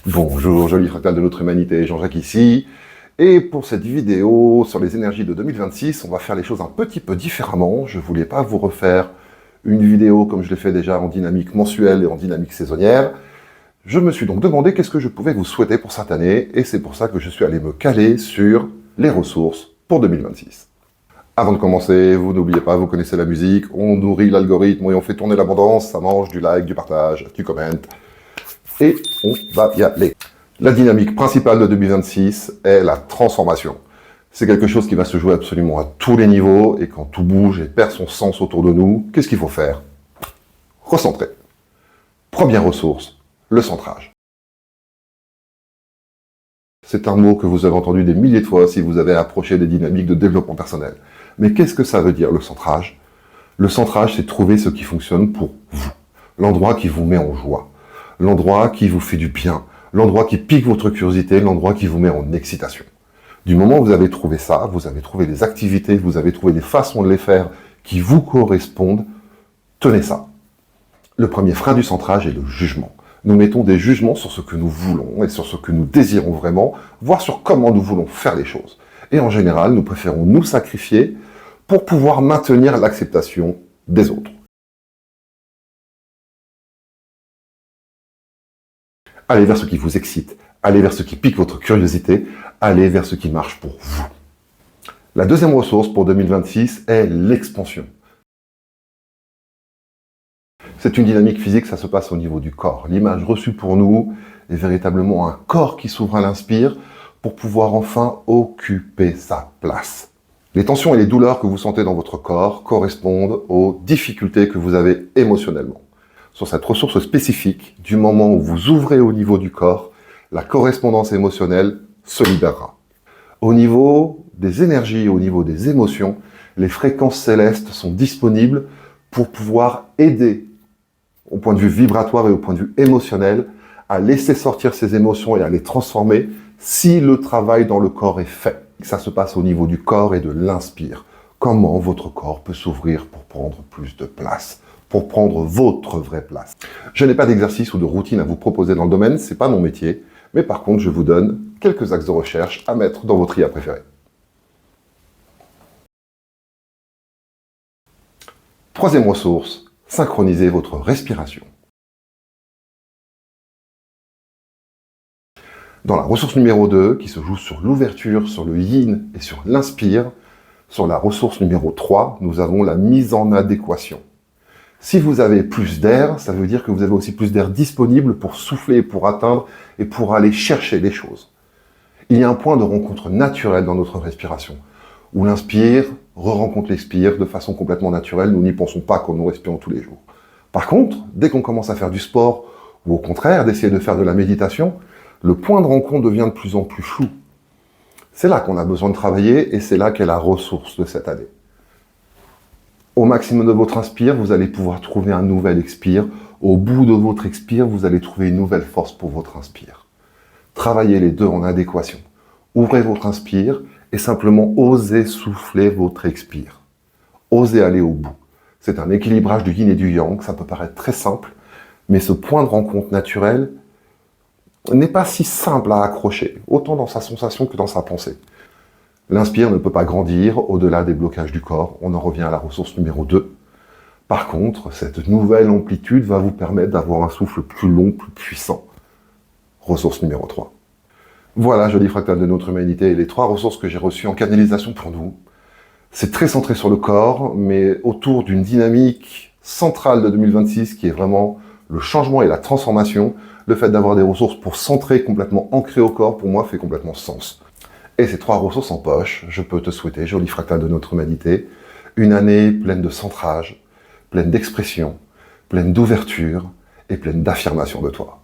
Bonjour, joli fractal de notre humanité, Jean-Jacques ici. Et pour cette vidéo sur les énergies de 2026, on va faire les choses un petit peu différemment. Je voulais pas vous refaire une vidéo comme je l'ai fait déjà en dynamique mensuelle et en dynamique saisonnière. Je me suis donc demandé qu'est-ce que je pouvais vous souhaiter pour cette année, et c'est pour ça que je suis allé me caler sur les ressources pour 2026. Avant de commencer, vous n'oubliez pas, vous connaissez la musique, on nourrit l'algorithme et on fait tourner l'abondance, ça mange du like, du partage, du comment. Et on va y aller. La dynamique principale de 2026 est la transformation. C'est quelque chose qui va se jouer absolument à tous les niveaux, et quand tout bouge et perd son sens autour de nous, qu'est-ce qu'il faut faire? Recentrer. Première ressource, le centrage. C'est un mot que vous avez entendu des milliers de fois si vous avez approché des dynamiques de développement personnel. Mais qu'est-ce que ça veut dire, le centrage? Le centrage, c'est trouver ce qui fonctionne pour vous. L'endroit qui vous met en joie. L'endroit qui vous fait du bien. L'endroit qui pique votre curiosité. L'endroit qui vous met en excitation. Du moment où vous avez trouvé ça, vous avez trouvé des activités, vous avez trouvé des façons de les faire qui vous correspondent, tenez ça. Le premier frein du centrage est le jugement. Nous mettons des jugements sur ce que nous voulons et sur ce que nous désirons vraiment, voire sur comment nous voulons faire les choses. Et en général, nous préférons nous sacrifier pour pouvoir maintenir l'acceptation des autres. Allez vers ce qui vous excite, allez vers ce qui pique votre curiosité, allez vers ce qui marche pour vous. La deuxième ressource pour 2026 est l'expansion. C'est une dynamique physique, ça se passe au niveau du corps. L'image reçue pour nous est véritablement un corps qui s'ouvre à l'inspire pour pouvoir enfin occuper sa place. Les tensions et les douleurs que vous sentez dans votre corps correspondent aux difficultés que vous avez émotionnellement. Sur cette ressource spécifique, du moment où vous ouvrez au niveau du corps, la correspondance émotionnelle se libérera. Au niveau des énergies, au niveau des émotions, les fréquences célestes sont disponibles pour pouvoir aider, au point de vue vibratoire et au point de vue émotionnel, à laisser sortir ces émotions et à les transformer si le travail dans le corps est fait. Ça se passe au niveau du corps et de l'inspire. Comment votre corps peut s'ouvrir pour prendre plus de place, pour prendre votre vraie place. Je n'ai pas d'exercice ou de routine à vous proposer dans le domaine, c'est pas mon métier, mais par contre, je vous donne quelques axes de recherche à mettre dans votre IA préféré. Troisième ressource, synchronisez votre respiration. Dans la ressource numéro 2, qui se joue sur l'ouverture, sur le yin et sur l'inspire, sur la ressource numéro 3, nous avons la mise en adéquation. Si vous avez plus d'air, ça veut dire que vous avez aussi plus d'air disponible pour souffler, pour atteindre et pour aller chercher les choses. Il y a un point de rencontre naturel dans notre respiration, où l'inspire re-rencontre l'expire de façon complètement naturelle, nous n'y pensons pas quand nous respirons tous les jours. Par contre, dès qu'on commence à faire du sport, ou au contraire d'essayer de faire de la méditation, le point de rencontre devient de plus en plus flou. C'est là qu'on a besoin de travailler et c'est là qu'est la ressource de cette année. Au maximum de votre inspire, vous allez pouvoir trouver un nouvel expire. Au bout de votre expire, vous allez trouver une nouvelle force pour votre inspire. Travaillez les deux en adéquation. Ouvrez votre inspire et simplement osez souffler votre expire. Osez aller au bout. C'est un équilibrage du yin et du yang, ça peut paraître très simple, mais ce point de rencontre naturel n'est pas si simple à accrocher, autant dans sa sensation que dans sa pensée. L'inspire ne peut pas grandir au-delà des blocages du corps, on en revient à la ressource numéro 2. Par contre, cette nouvelle amplitude va vous permettre d'avoir un souffle plus long, plus puissant. Ressource numéro 3. Voilà, joli fractal de notre humanité, et les 3 ressources que j'ai reçues en canalisation pour nous. C'est très centré sur le corps, mais autour d'une dynamique centrale de 2026 qui est vraiment le changement et la transformation. Le fait d'avoir des ressources pour centrer complètement ancrées au corps, pour moi, fait complètement sens. Et ces 3 ressources en poche, je peux te souhaiter, joli fractal de notre humanité, une année pleine de centrage, pleine d'expression, pleine d'ouverture et pleine d'affirmation de toi.